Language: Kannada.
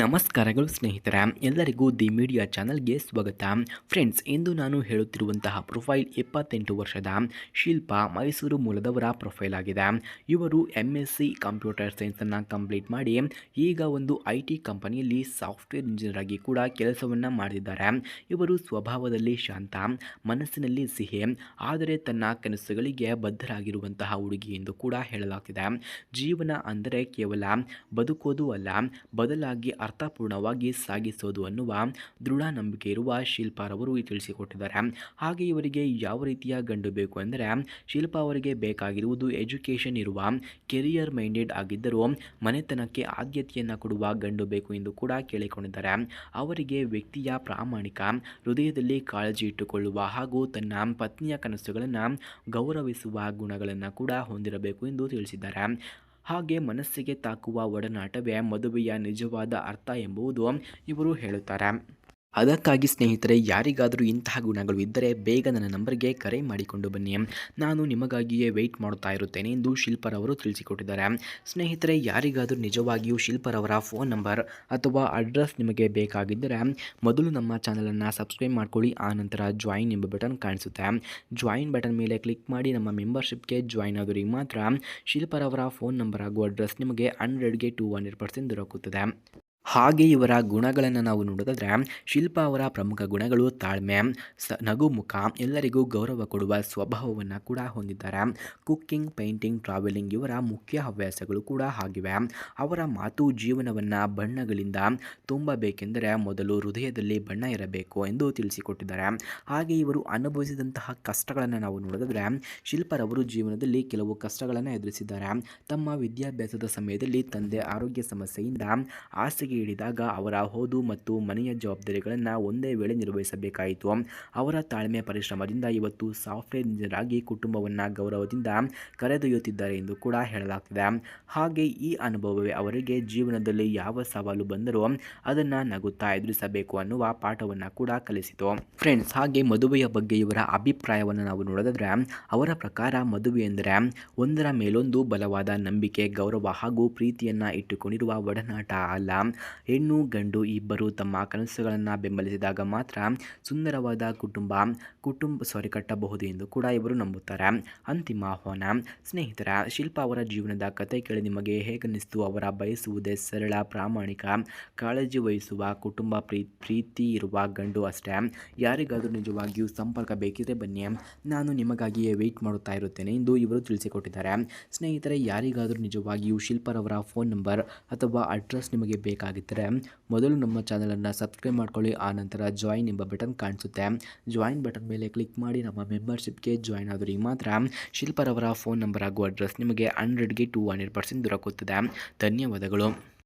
ನಮಸ್ಕಾರಗಳು ಸ್ನೇಹಿತರೆ, ಎಲ್ಲರಿಗೂ ದಿ ಮೀಡಿಯಾ ಚಾನಲ್ಗೆ ಸ್ವಾಗತ. ಫ್ರೆಂಡ್ಸ್, ಇಂದು ನಾನು ಹೇಳುತ್ತಿರುವಂತಹ ಪ್ರೊಫೈಲ್ 28 ವರ್ಷದ ಶಿಲ್ಪಾ ಮೈಸೂರು ಮೂಲದವರ ಪ್ರೊಫೈಲ್ ಆಗಿದೆ. ಇವರು MSc ಕಂಪ್ಯೂಟರ್ ಸೈನ್ಸನ್ನು ಕಂಪ್ಲೀಟ್ ಮಾಡಿ ಈಗ ಒಂದು IT ಕಂಪನಿಯಲ್ಲಿ ಸಾಫ್ಟ್ವೇರ್ ಇಂಜಿನಿಯರ್ ಆಗಿ ಕೂಡ ಕೆಲಸವನ್ನು ಮಾಡಿದ್ದಾರೆ. ಇವರು ಸ್ವಭಾವದಲ್ಲಿ ಶಾಂತ, ಮನಸ್ಸಿನಲ್ಲಿ ಸಿಹಿ, ಆದರೆ ತನ್ನ ಕನಸುಗಳಿಗೆ ಬದ್ಧರಾಗಿರುವಂತಹ ಹುಡುಗಿ ಎಂದು ಕೂಡ ಹೇಳಲಾಗ್ತಿದೆ. ಜೀವನ ಅಂದರೆ ಕೇವಲ ಬದುಕೋದು ಅಲ್ಲ, ಬದಲಾಗಿ ಅರ್ಥಪೂರ್ಣವಾಗಿ ಸಾಗಿಸೋದು ಅನ್ನುವ ದೃಢ ನಂಬಿಕೆ ಇರುವ ಶಿಲ್ಪಾರವರು ತಿಳಿಸಿಕೊಟ್ಟಿದ್ದಾರೆ. ಹಾಗೆ ಇವರಿಗೆ ಯಾವ ರೀತಿಯ ಗಂಡು ಬೇಕು ಎಂದರೆ, ಶಿಲ್ಪಾ ಅವರಿಗೆ ಬೇಕಾಗಿರುವುದು ಎಜುಕೇಷನ್ ಇರುವ, ಕೆರಿಯರ್ ಮೈಂಡೆಡ್ ಆಗಿದ್ದರೂ ಮನೆತನಕ್ಕೆ ಆದ್ಯತೆಯನ್ನು ಕೊಡುವ ಗಂಡು ಬೇಕು ಎಂದು ಕೂಡ ಕೇಳಿಕೊಂಡಿದ್ದಾರೆ. ಅವರಿಗೆ ವ್ಯಕ್ತಿಯ ಪ್ರಾಮಾಣಿಕ, ಹೃದಯದಲ್ಲಿ ಕಾಳಜಿ ಇಟ್ಟುಕೊಳ್ಳುವ ಹಾಗೂ ತನ್ನ ಪತ್ನಿಯ ಕನಸುಗಳನ್ನು ಗೌರವಿಸುವ ಗುಣಗಳನ್ನು ಕೂಡ ಹೊಂದಿರಬೇಕು ಎಂದು ತಿಳಿಸಿದ್ದಾರೆ. ಹಾಗೆ ಮನಸ್ಸಿಗೆ ತಾಕುವ ಒಡನಾಟವೇ ಮದುವೆಯ ನಿಜವಾದ ಅರ್ಥ ಎಂಬುದು ಇವರು ಹೇಳುತ್ತಾರೆ. ಅದಕ್ಕಾಗಿ ಸ್ನೇಹಿತರೆ, ಯಾರಿಗಾದರೂ ಇಂತಹ ಗುಣಗಳು ಇದ್ದರೆ ಬೇಗ ನನ್ನ ನಂಬರ್ಗೆ ಕರೆ ಮಾಡಿಕೊಂಡು ಬನ್ನಿ, ನಾನು ನಿಮಗಾಗಿಯೇ ವೆಯ್ಟ್ ಮಾಡುತ್ತಾ ಇರುತ್ತೇನೆ ಎಂದು ಶಿಲ್ಪಾರವರು ತಿಳಿಸಿಕೊಟ್ಟಿದ್ದಾರೆ. ಸ್ನೇಹಿತರೆ, ಯಾರಿಗಾದರೂ ನಿಜವಾಗಿಯೂ ಶಿಲ್ಪಾರವರ ಫೋನ್ ನಂಬರ್ ಅಥವಾ ಅಡ್ರೆಸ್ ನಿಮಗೆ ಬೇಕಾಗಿದ್ದರೆ ಮೊದಲು ನಮ್ಮ ಚಾನಲನ್ನು ಸಬ್ಸ್ಕ್ರೈಬ್ ಮಾಡ್ಕೊಳ್ಳಿ. ಆನಂತರ ಜಾಯಿನ್ ಎಂಬ ಬಟನ್ ಕಾಣಿಸುತ್ತೆ. ಜಾಯಿನ್ ಬಟನ್ ಮೇಲೆ ಕ್ಲಿಕ್ ಮಾಡಿ ನಮ್ಮ ಮೆಂಬರ್ಶಿಪ್ಗೆ ಜಾಯಿನ್ ಆದವರಿಗೆ ಮಾತ್ರ ಶಿಲ್ಪಾರವರ ಫೋನ್ ನಂಬರ್ ಹಾಗೂ ಅಡ್ರೆಸ್ ನಿಮಗೆ 100ಗೆ 200% ದೊರಕುತ್ತದೆ. ಹಾಗೆ ಇವರ ಗುಣಗಳನ್ನು ನಾವು ನೋಡೋದಾದರೆ, ಶಿಲ್ಪಾ ಅವರ ಪ್ರಮುಖ ಗುಣಗಳು ತಾಳ್ಮೆ, ನಗುಮುಖ, ಎಲ್ಲರಿಗೂ ಗೌರವ ಕೊಡುವ ಸ್ವಭಾವವನ್ನು ಕೂಡ ಹೊಂದಿದ್ದಾರೆ. ಕುಕ್ಕಿಂಗ್, ಪೇಂಟಿಂಗ್, ಟ್ರಾವೆಲಿಂಗ್ ಇವರ ಮುಖ್ಯ ಹವ್ಯಾಸಗಳು ಕೂಡ ಆಗಿವೆ. ಅವರ ಮಾತು ಜೀವನವನ್ನು ಬಣ್ಣಗಳಿಂದ ತುಂಬಬೇಕೆಂದರೆ ಮೊದಲು ಹೃದಯದಲ್ಲಿ ಬಣ್ಣ ಇರಬೇಕು ಎಂದು ತಿಳಿಸಿಕೊಟ್ಟಿದ್ದಾರೆ. ಹಾಗೆ ಇವರು ಅನುಭವಿಸಿದಂತಹ ಕಷ್ಟಗಳನ್ನು ನಾವು ನೋಡೋದಾದರೆ, ಶಿಲ್ಪಾರವರು ಜೀವನದಲ್ಲಿ ಕೆಲವು ಕಷ್ಟಗಳನ್ನು ಎದುರಿಸಿದ್ದಾರೆ. ತಮ್ಮ ವಿದ್ಯಾಭ್ಯಾಸದ ಸಮಯದಲ್ಲಿ ತಂದೆ ಆರೋಗ್ಯ ಸಮಸ್ಯೆಯಿಂದ ಹಾಸಿಗೆ ಹಿಡಿದಾಗ ಅವರ ಓದು ಮತ್ತು ಮನೆಯ ಜವಾಬ್ದಾರಿಗಳನ್ನು ಒಂದೇ ವೇಳೆ ನಿರ್ವಹಿಸಬೇಕಾಯಿತು. ಅವರ ತಾಳ್ಮೆ, ಪರಿಶ್ರಮದಿಂದ ಇವತ್ತು ಸಾಫ್ಟ್ವೇರ್ ಇಂಜಿನಿಯರ್ ಆಗಿ ಕುಟುಂಬವನ್ನು ಗೌರವದಿಂದ ಕರೆದೊಯ್ಯುತ್ತಿದ್ದಾರೆ ಎಂದು ಕೂಡ ಹೇಳಲಾಗ್ತಿದೆ. ಹಾಗೆ ಈ ಅನುಭವವೇ ಅವರಿಗೆ ಜೀವನದಲ್ಲಿ ಯಾವ ಸವಾಲು ಬಂದರೂ ಅದನ್ನು ನಗುತ್ತಾ ಎದುರಿಸಬೇಕು ಅನ್ನುವ ಪಾಠವನ್ನು ಕೂಡ ಕಲಿಸಿತು. ಫ್ರೆಂಡ್ಸ್, ಹಾಗೆ ಮದುವೆಯ ಬಗ್ಗೆ ಇವರ ಅಭಿಪ್ರಾಯವನ್ನು ನಾವು ನೋಡೋದಾದರೆ, ಅವರ ಪ್ರಕಾರ ಮದುವೆ ಎಂದರೆ ಒಂದರ ಮೇಲೊಂದು ಬಲವಾದ ನಂಬಿಕೆ, ಗೌರವ ಹಾಗೂ ಪ್ರೀತಿಯನ್ನು ಇಟ್ಟುಕೊಂಡಿರುವ ಒಡನಾಟ ಅಲ್ಲ. ಹೆಣ್ಣು ಗಂಡು ಇಬ್ಬರು ತಮ್ಮ ಕನಸುಗಳನ್ನು ಬೆಂಬಲಿಸಿದಾಗ ಮಾತ್ರ ಸುಂದರವಾದ ಕುಟುಂಬ ಕಟ್ಟಬಹುದು ಎಂದು ಕೂಡ ಇವರು ನಂಬುತ್ತಾರೆ. ಅಂತಿಮ ಆಹ್ವಾನ. ಸ್ನೇಹಿತರ, ಶಿಲ್ಪಾ ಅವರ ಜೀವನದ ಕತೆ ಕೇಳಿ ನಿಮಗೆ ಹೇಗನ್ನಿಸ್ತು? ಅವರ ಬಯಸುವುದೇ ಸರಳ, ಪ್ರಾಮಾಣಿಕ, ಕಾಳಜಿ ವಹಿಸುವ, ಕುಟುಂಬ ಪ್ರೀತಿ ಇರುವ ಗಂಡು ಅಷ್ಟೇ. ಯಾರಿಗಾದರೂ ನಿಜವಾಗಿಯೂ ಸಂಪರ್ಕ ಬೇಕಿದ್ರೆ ಬನ್ನಿ, ನಾನು ನಿಮಗಾಗಿಯೇ ವೆಯ್ಟ್ ಮಾಡುತ್ತಾ ಇರುತ್ತೇನೆ ಎಂದು ಇವರು ತಿಳಿಸಿಕೊಟ್ಟಿದ್ದಾರೆ. ಸ್ನೇಹಿತರೆ, ಯಾರಿಗಾದರೂ ನಿಜವಾಗಿಯೂ ಶಿಲ್ಪಾರವರ ಫೋನ್ ನಂಬರ್ ಅಥವಾ ಅಡ್ರೆಸ್ ನಿಮಗೆ ಬೇಕಾಗಿದ್ದರೆ ಮೊದಲು ನಮ್ಮ ಚಾನಲನ್ನು ಸಬ್ಸ್ಕ್ರೈಬ್ ಮಾಡ್ಕೊಳ್ಳಿ. ಆನಂತರ ಜಾಯಿನ್ ಎಂಬ ಬಟನ್ ಕಾಣಿಸುತ್ತೆ. ಜಾಯಿನ್ ಬಟನ್ ಮೇಲೆ ಕ್ಲಿಕ್ ಮಾಡಿ ನಮ್ಮ ಮೆಂಬರ್ಶಿಪ್ಗೆ ಜಾಯಿನ್ ಆದವರಿಗೆ ಮಾತ್ರ ಶಿಲ್ಪಾರವರ ಫೋನ್ ನಂಬರ್ ಹಾಗೂ ಅಡ್ರೆಸ್ ನಿಮಗೆ 100ಗೆ 200% ದೊರಕುತ್ತದೆ. ಧನ್ಯವಾದಗಳು.